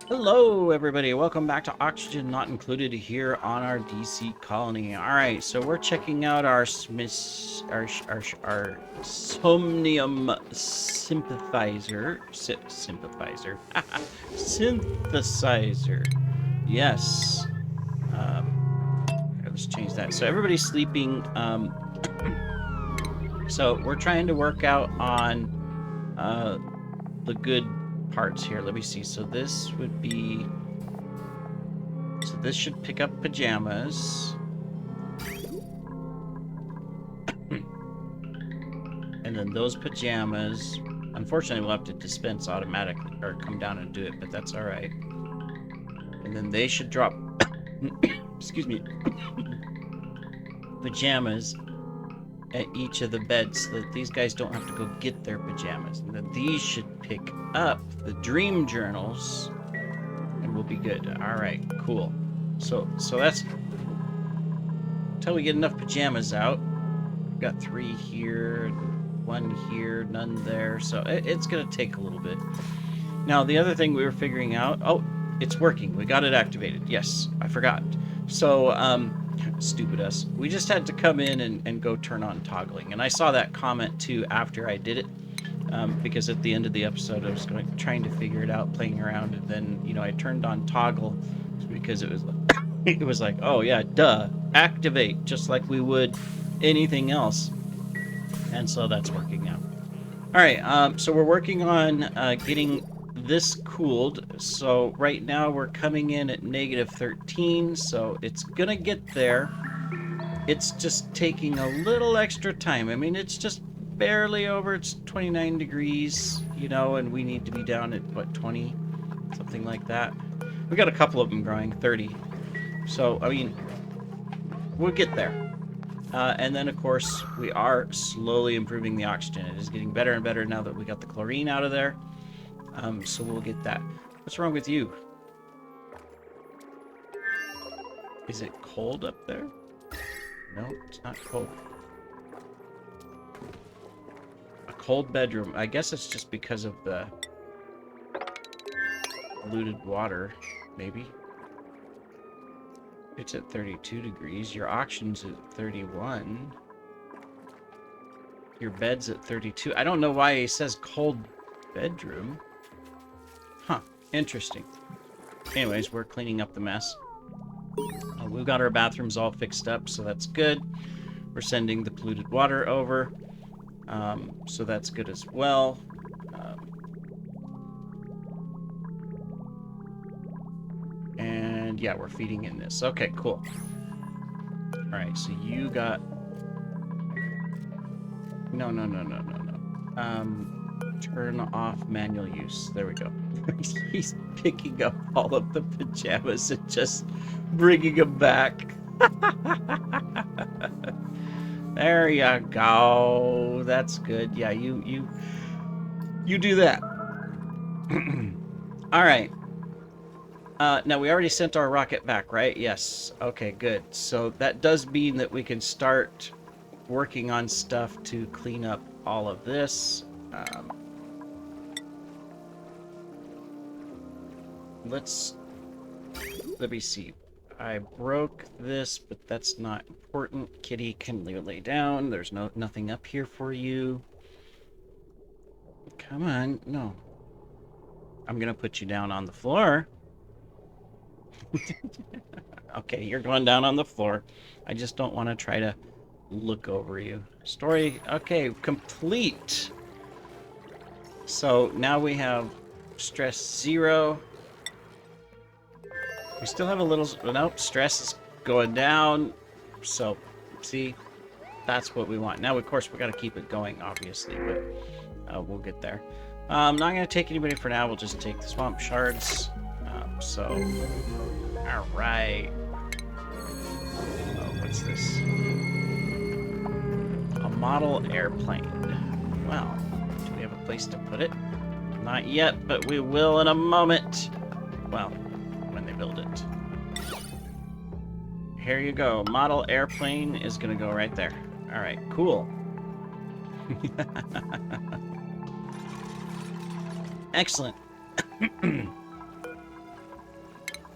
Hello, everybody. Welcome back to Oxygen Not Included here on our DC colony. All right, so we're checking out our our Somnium sympathizer, sympathizer, synthesizer. Yes. Let's change that. So everybody's sleeping. So we're trying to work out on the good parts here. Let me see. So this would be. So this should pick up pajamas. And then those pajamas, unfortunately, we'll have to dispense automatically or come down and do it, but that's all right. And then they should drop, excuse me, pajamas at each of the beds so that these guys don't have to go get their pajamas. And then these should pick up the dream journals and we'll be good. All right, cool. So that's until we get enough pajamas out. We've got 3 here, 1 here, none there. So it's going to take a little bit. Now, the other thing we were figuring out... Oh, it's working. We got it activated. Yes, I forgot. So, stupid us. We just had to come in and go turn on toggling. And I saw that comment, too, after I did it. Because at the end of the episode, I was trying to figure it out, playing around. And then, I turned on toggle because it was like... it was like, oh, yeah, duh. Activate, just like we would anything else. And so that's working now. All right, so we're working on getting this cooled. So right now we're coming in at -13, so it's gonna get there. It's just taking a little extra time. I mean, it's just barely over. It's 29 degrees, and we need to be down at, what, 20? Something like that. We got a couple of them growing, 30. So, I mean, we'll get there. And then, of course, we are slowly improving the oxygen. It is getting better and better now that we got the chlorine out of there. So we'll get that. What's wrong with you? Is it cold up there? No, it's not cold. A cold bedroom. I guess it's just because of the polluted water, maybe. It's at 32 degrees. Your oxygen's at 31. Your bed's at 32. I don't know why he says cold bedroom. Huh. Interesting. Anyways, we're cleaning up the mess. We've got our bathrooms all fixed up, so that's good. We're sending the polluted water over. So that's good as well. And yeah, we're feeding in this. Okay, cool. All right, so you got... No. Turn off manual use. There we go. He's picking up all of the pajamas and just bringing them back. There you go. That's good. Yeah, you do that. All right. Now, we already sent our rocket back, right? Yes. Okay, good. So that does mean that we can start working on stuff to clean up all of this. Let me see. I broke this, but that's not important. Kitty can lay down. There's nothing up here for you. Come on. No. I'm gonna put you down on the floor. Okay, you're going down on the floor. I just don't want to try to look over you. Story, okay, complete. So now we have stress 0. We still have a little... Nope, stress is going down. So, see? That's what we want. Now, of course, we got to keep it going, obviously, but we'll get there. I'm not going to take anybody for now. We'll just take the swamp shards. All right. Oh, what's this? A model airplane. Well, do we have a place to put it? Not yet, but we will in a moment. Well, when they build it. Here you go. Model airplane is going to go right there. All right, cool. Excellent.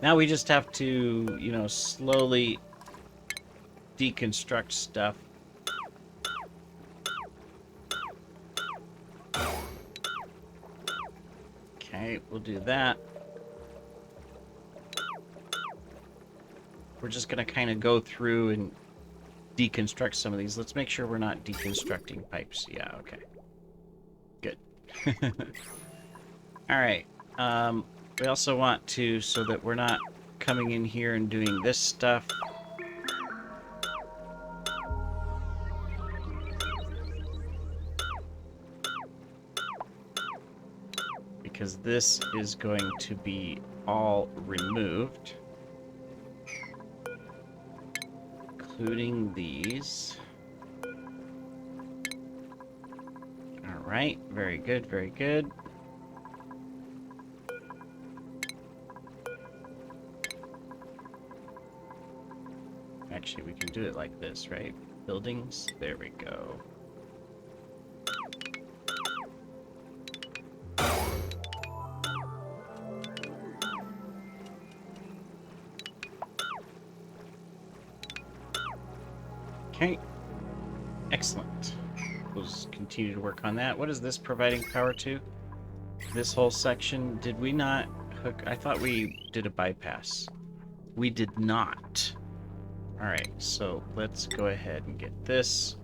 Now we just have to, you know, slowly deconstruct stuff. Okay, we'll do that. We're just gonna kind of go through and deconstruct some of these. Let's make sure we're not deconstructing pipes. Yeah, okay. Good. Alright. We also want to, so that we're not coming in here and doing this stuff. Because this is going to be all removed. Including these. Alright, very good, very good. Actually, we can do it like this, right? Buildings, there we go. Okay, excellent. We'll just continue to work on that. What is this providing power to? This whole section, did we not hook? I thought we did a bypass. We did not. Alright, so let's go ahead and get this.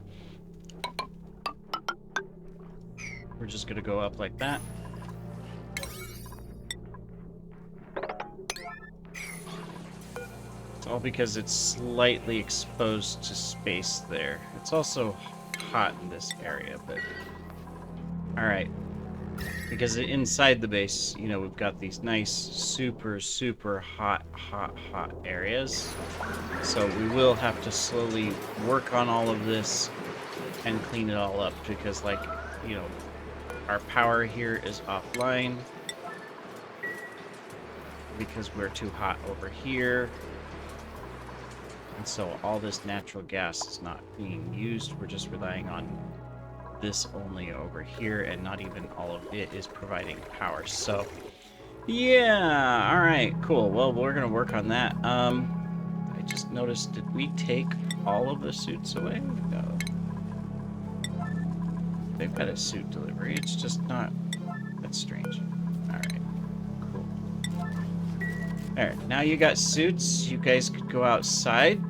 We're just gonna go up like that. It's all because it's slightly exposed to space there. It's also hot in this area, but... Alright. Because inside the base, you know, we've got these nice, super, super hot areas. So we will have to slowly work on all of this and clean it all up because, like, you know, our power here is offline because we're too hot over here. And so all this natural gas is not being used. We're just relying on this only over here, and not even all of it is providing power. So yeah, all right, cool. Well, we're gonna work on that. I just noticed, did we take all of the suits away? No. They've got a suit delivery. It's just not. That's strange. All right, cool. All right, now you got suits. You guys could go outside.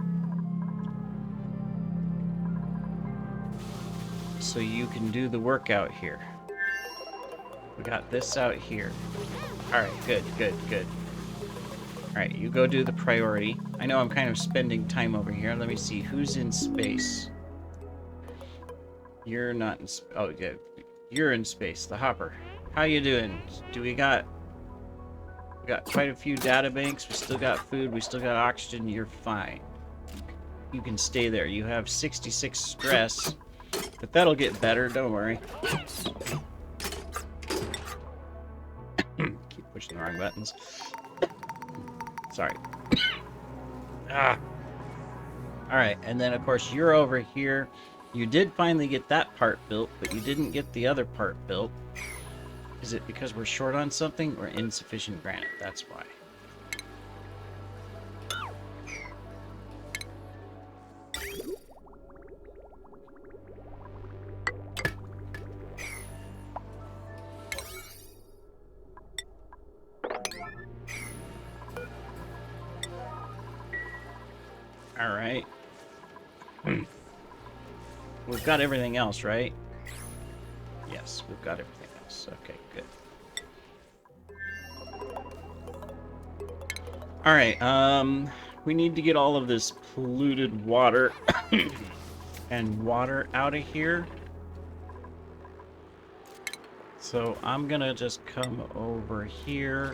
So you can do the workout here. We got this out here. Alright, good, good, good. Alright, you go do the priority. I know I'm kind of spending time over here. Let me see, who's in space? You're not in space. Oh, yeah. You're in space, the Hopper. How you doing? We got quite a few data banks. We still got food. We still got oxygen. You're fine. You can stay there. You have 66 stress. But that'll get better, don't worry. Keep pushing the wrong buttons. Sorry. Alright, and then of course you're over here. You did finally get that part built, but you didn't get the other part built. Is it because we're short on something or insufficient granite? That's why. Alright. We've got everything else, right? Yes, we've got everything else. Okay, good. Alright, we need to get all of this polluted water and water out of here. So I'm gonna just come over here.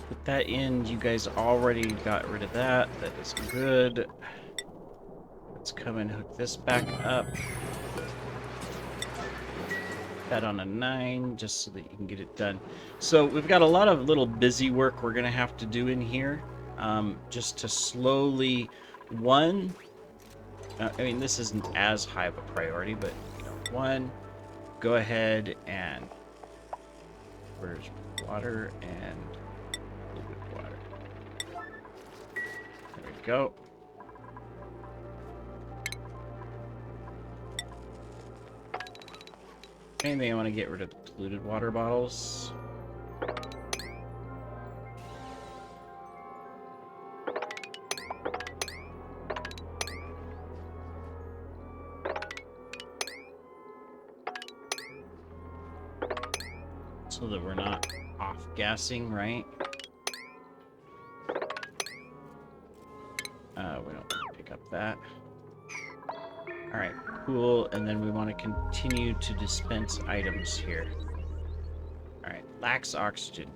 Put that in. You guys already got rid of that. That is good. Let's come and hook this back up. That on a 9, just so that you can get it done. So we've got a lot of little busy work we're gonna have to do in here, just to slowly, I mean, this isn't as high of a priority, but you know, 1, go ahead and Where's water and liquid water? There we go. Anything I want to get rid of polluted water bottles. So that we're not off-gassing, right? We don't pick up that. Alright, cool. And then we want to continue to dispense items here. Alright, lacks oxygen.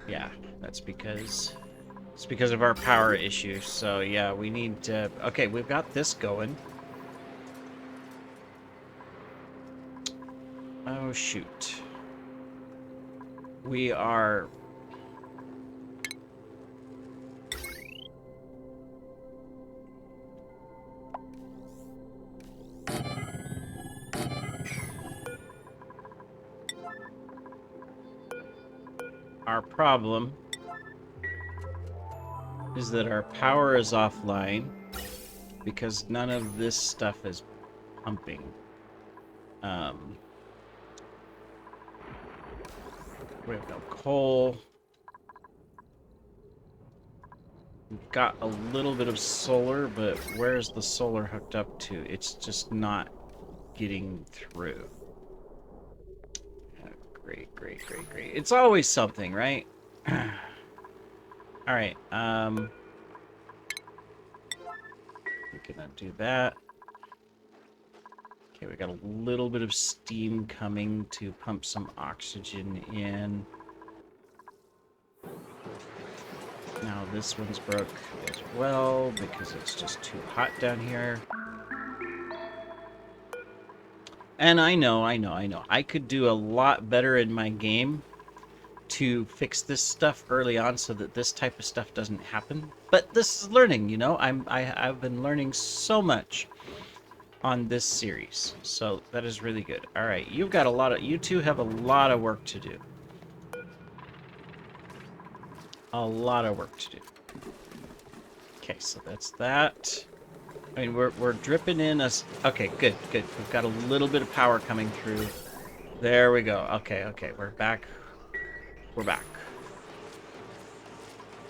Yeah, that's because... It's because of our power issue. So, yeah, we need to... Okay, we've got this going. Oh, shoot. We are... Our problem is that our power is offline because none of this stuff is pumping. We have no coal. We've got a little bit of solar, but where's the solar hooked up to? It's just not getting through. Great. It's always something, right? Alright, we can do that. Okay, we got a little bit of steam coming to pump some oxygen in. Now this one's broke as well because it's just too hot down here. And I know. I could do a lot better in my game to fix this stuff early on so that this type of stuff doesn't happen. But this is learning, you know? I've been learning so much on this series. So that is really good. All right, you two have a lot of work to do. A lot of work to do. Okay, so that's that. I mean, we're dripping in us. Okay, good. We've got a little bit of power coming through. There we go. Okay, we're back. We're back.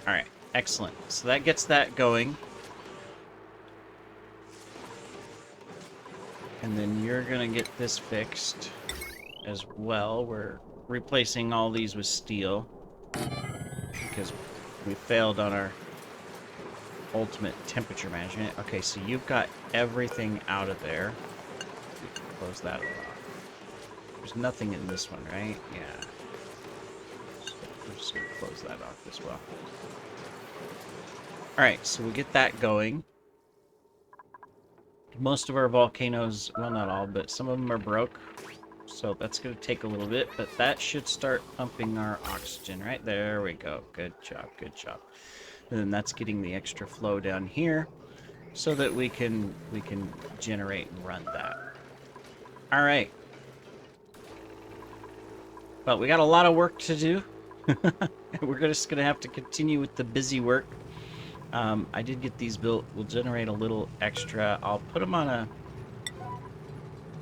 All right, excellent. So that gets that going. And then you're gonna get this fixed as well. We're replacing all these with steel because we failed on our ultimate temperature management. Okay, so you've got everything out of there. We can close that off. There's nothing in this one, right? Yeah. So we're just gonna close that off as well. Alright, so we get that going. Most of our volcanoes, well, not all, but some of them are broke. So that's going to take a little bit, but that should start pumping our oxygen. Right there we go. Good job. And then that's getting the extra flow down here so that we can generate and run that. All right. Well, we got a lot of work to do. We're just going to have to continue with the busy work. I did get these built. We'll generate a little extra. I'll put them on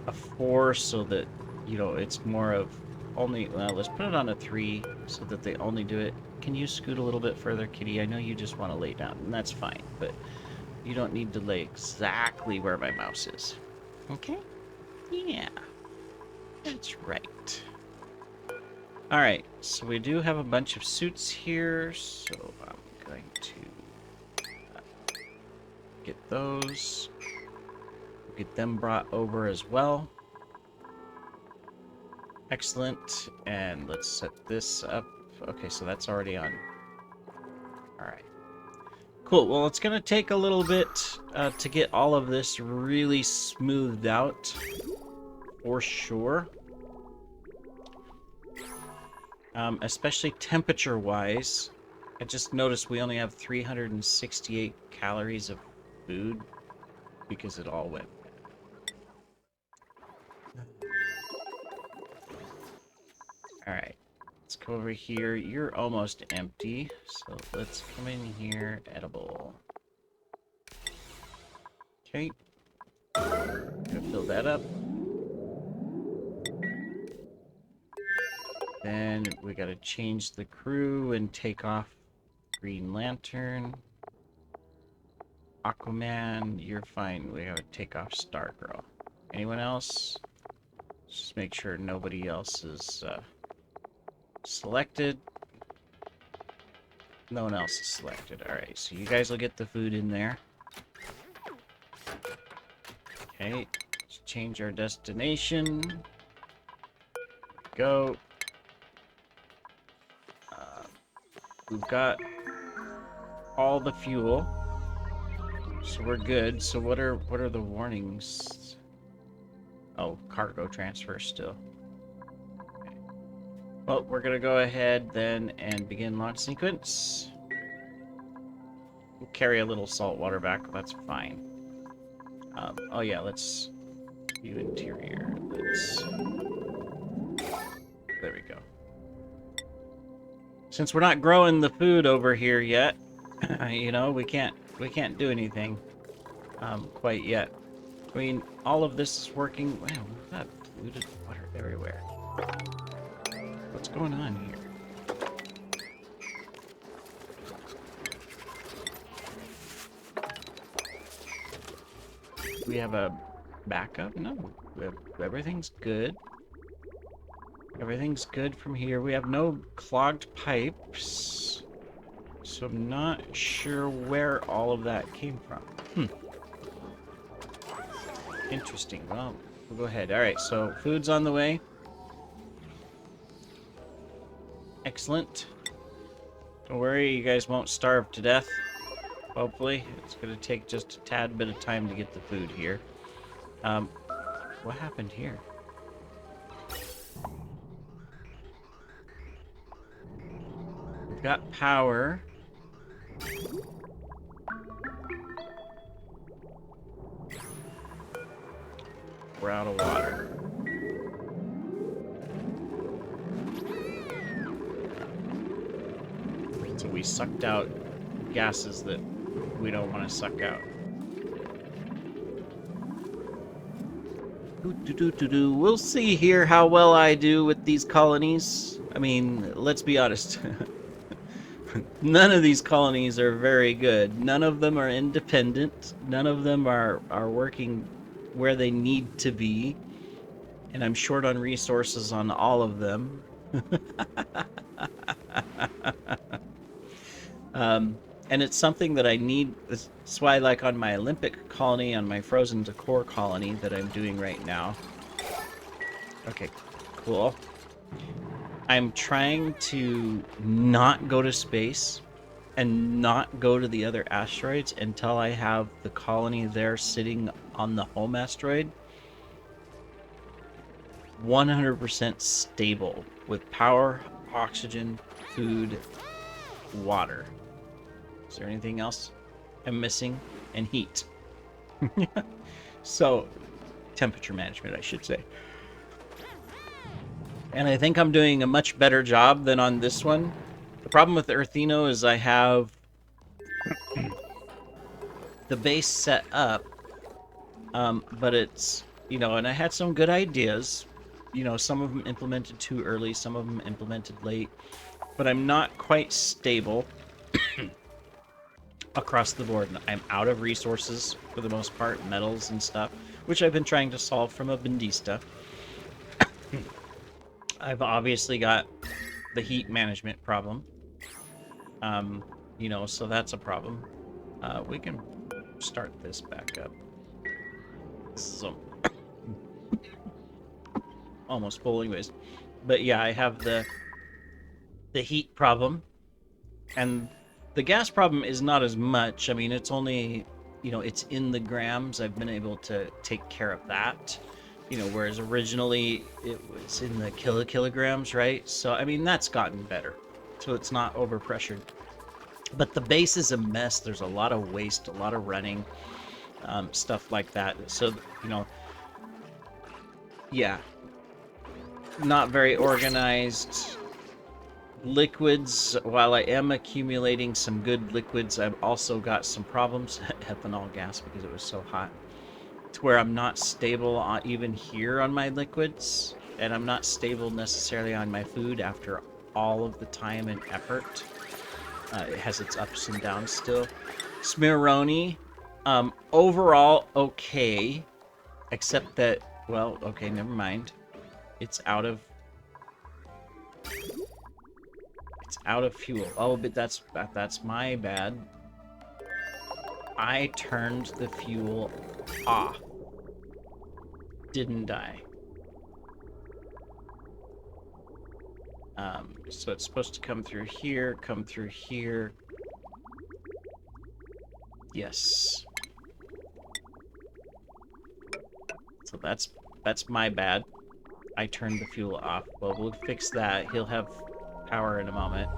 a 4 so that, you know, it's more of only... Well, let's put it on a 3 so that they only do it. Can you scoot a little bit further, Kitty? I know you just want to lay down, and that's fine, but you don't need to lay exactly where my mouse is. Okay? Yeah. That's right. Alright, so we do have a bunch of suits here, so I'm going to get those. Get them brought over as well. Excellent. And let's set this up. Okay, so that's already on. Alright. Cool. Well, it's going to take a little bit to get all of this really smoothed out. For sure. Especially temperature-wise. I just noticed we only have 368 calories of food because it all went. Alright. Let's go over here. You're almost empty. So let's come in here. Edible. Okay. Gonna fill that up. Then we gotta change the crew and take off Green Lantern. Aquaman, you're fine. We gotta take off Stargirl. Anyone else? Just make sure nobody else is selected. No one else is selected. Alright, so you guys will get the food in there. Okay, let's change our destination. Go. We've got all the fuel, so we're good. So what are the warnings? Oh, cargo transfer still. Okay. Well, we're gonna go ahead then and begin launch sequence. We'll carry a little salt water back. That's fine. Oh yeah, let's view interior. There we go. Since we're not growing the food over here yet, you know, we can't do anything quite yet. I mean, all of this is working. Wow, we've got polluted water everywhere. What's going on here? Do we have a backup? No, everything's good. Everything's good from here. We have no clogged pipes. So I'm not sure where all of that came from. Interesting. Well, we'll go ahead. Alright, so food's on the way. Excellent. Don't worry, you guys won't starve to death. Hopefully. It's going to take just a tad bit of time to get the food here. What happened here? We've got power. We're out of water. So we sucked out gases that we don't want to suck out. We'll see here how well I do with these colonies. I mean, let's be honest. None of these colonies are very good. None of them are independent. None of them are working where they need to be. And I'm short on resources on all of them. And it's something that I need. That's why, like on my Olympic colony, on my Frozen Decor colony that I'm doing right now. Okay, cool. I'm trying to not go to space and not go to the other asteroids until I have the colony there sitting on the home asteroid 100% stable with power, oxygen, food, water. Is there anything else I'm missing? And heat. So, temperature management, I should say. And I think I'm doing a much better job than on this one. The problem with Earthino is I have the base set up, but it's, you know, and I had some good ideas. You know, some of them implemented too early, some of them implemented late, but I'm not quite stable across the board. I'm out of resources for the most part, metals and stuff, which I've been trying to solve from a Bendista. I've obviously got the heat management problem. You know, so that's a problem. We can start this back up. So almost full anyways. But yeah, I have the heat problem. And the gas problem is not as much. I mean, it's only, you know, it's in the grams. I've been able to take care of that. You know, whereas originally it was in the kilograms, right? So, I mean, that's gotten better. So it's not overpressured. But the base is a mess. There's a lot of waste, a lot of running, stuff like that. So, you know, yeah. not very organized. Liquids, while I am accumulating some good liquids, I've also got some problems. Ethanol gas, because it was so hot. To where I'm not stable on, even here on my liquids, and I'm not stable necessarily on my food after all of the time and effort. It has its ups and downs still. Smironi, overall okay, except that, well, okay, never mind. It's out of fuel. Oh, but that's my bad. I turned the fuel off. Didn't I? So it's supposed to come through here, come through here. Yes. So that's my bad. I turned the fuel off. Well, we'll fix that. He'll have power in a moment.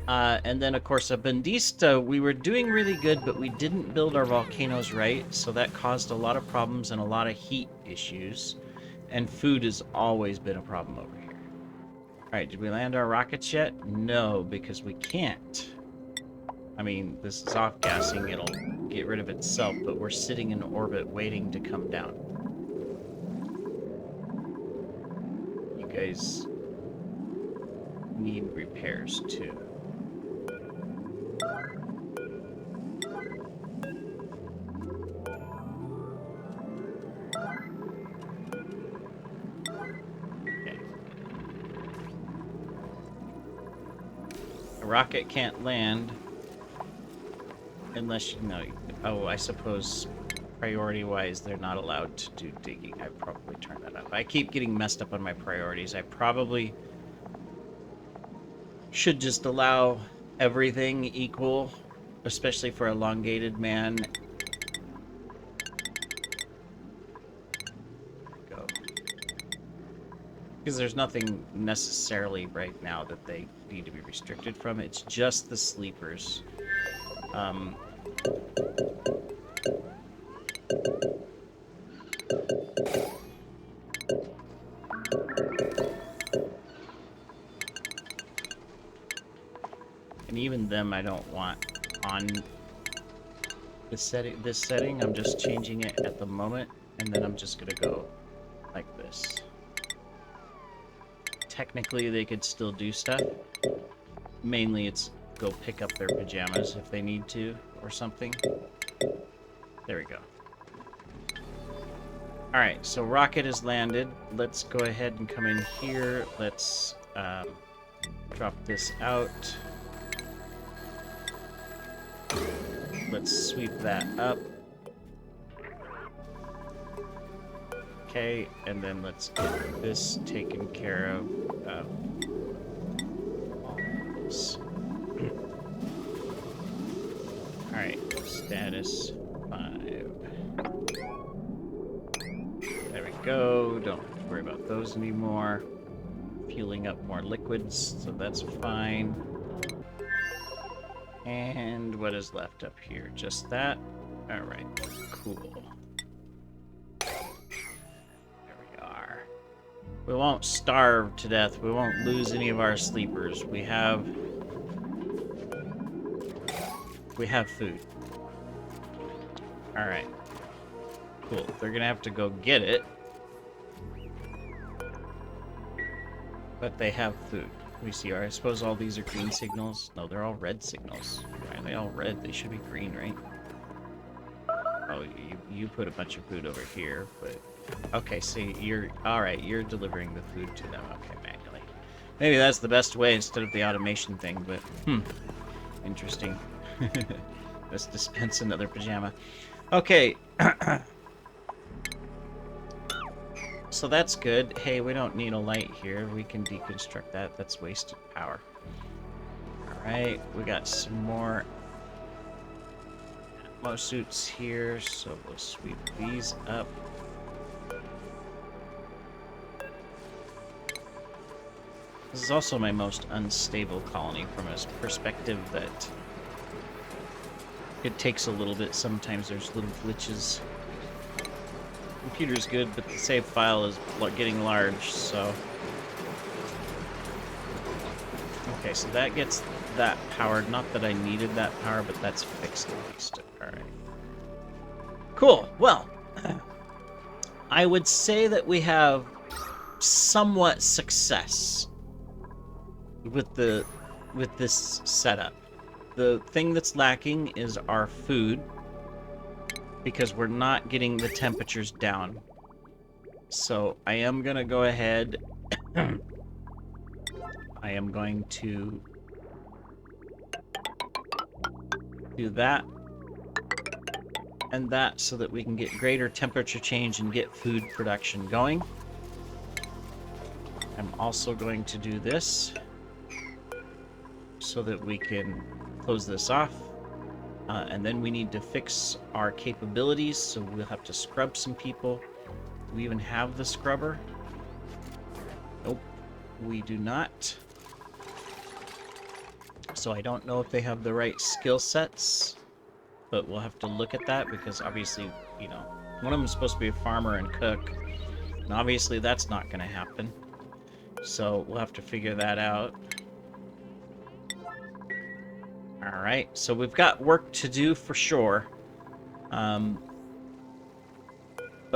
And then, of course, a Bendista, we were doing really good, but we didn't build our volcanoes right, so that caused a lot of problems and a lot of heat issues. And food has always been a problem over here. Alright, did we land our rockets yet? No, because we can't. I mean, this is off-gassing, it'll get rid of itself, but we're sitting in orbit waiting to come down. You guys need repairs, too. A rocket can't land unless you know. Oh, I suppose priority-wise, they're not allowed to do digging. I probably turned that up. I keep getting messed up on my priorities. I probably should just allow everything equal, especially for elongated man. Go. Because there's nothing necessarily right now that they need to be restricted from. It's just the sleepers. And even them I don't want on this setting. I'm just changing it at the moment, and then I'm just gonna go like this. Technically they could still do stuff. Mainly it's go pick up their pajamas if they need to or something. There we go. Alright, so rocket has landed. Let's go ahead and come in here. Let's drop this out. Let's sweep that up. Okay, and then let's get this taken care of. Alright, status 5. There we go. Don't have to worry about those anymore. Fueling up more liquids, so that's fine. And what is left up here? Just that? Alright, cool. We won't starve to death. We won't lose any of our sleepers. We have food. Alright. Cool. They're gonna have to go get it. But they have food. We see, I suppose all these are green signals. No, they're all red signals. Why are they all red? They should be green, right? Oh, you put a bunch of food over here, but... Okay, so you're... Alright, you're delivering the food to them. Okay, manually. Maybe that's the best way instead of the automation thing, but... Interesting. Let's dispense another pajama. Okay. So that's good. Hey, we don't need a light here. We can deconstruct that. That's wasted power. Alright, we got some more Atmo suits here, so we'll sweep these up. This is also my most unstable colony from a perspective that it takes a little bit. Sometimes there's little glitches computer's good, but the save file is getting large, so... Okay, so that gets that powered. Not that I needed that power, but that's fixed at least. Alright. Cool. Well, I would say that we have somewhat success with this setup. The thing that's lacking is our food, because we're not getting the temperatures down. So I am going to go ahead. I am going to do that and that so that we can get greater temperature change and get food production going. I'm also going to do this so that we can close this off. And then we need to fix our capabilities, so we'll have to scrub some people. Do we even have the scrubber? Nope, we do not. So I don't know if they have the right skill sets, but we'll have to look at that, because obviously, you know, one of them is supposed to be a farmer and cook, and obviously that's not going to happen. So we'll have to figure that out. Alright, so we've got work to do for sure. But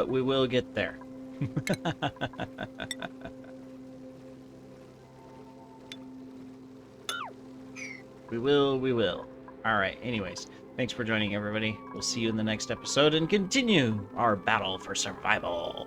we will get there. We will. Alright, anyways. Thanks for joining, everybody. We'll see you in the next episode and continue our battle for survival.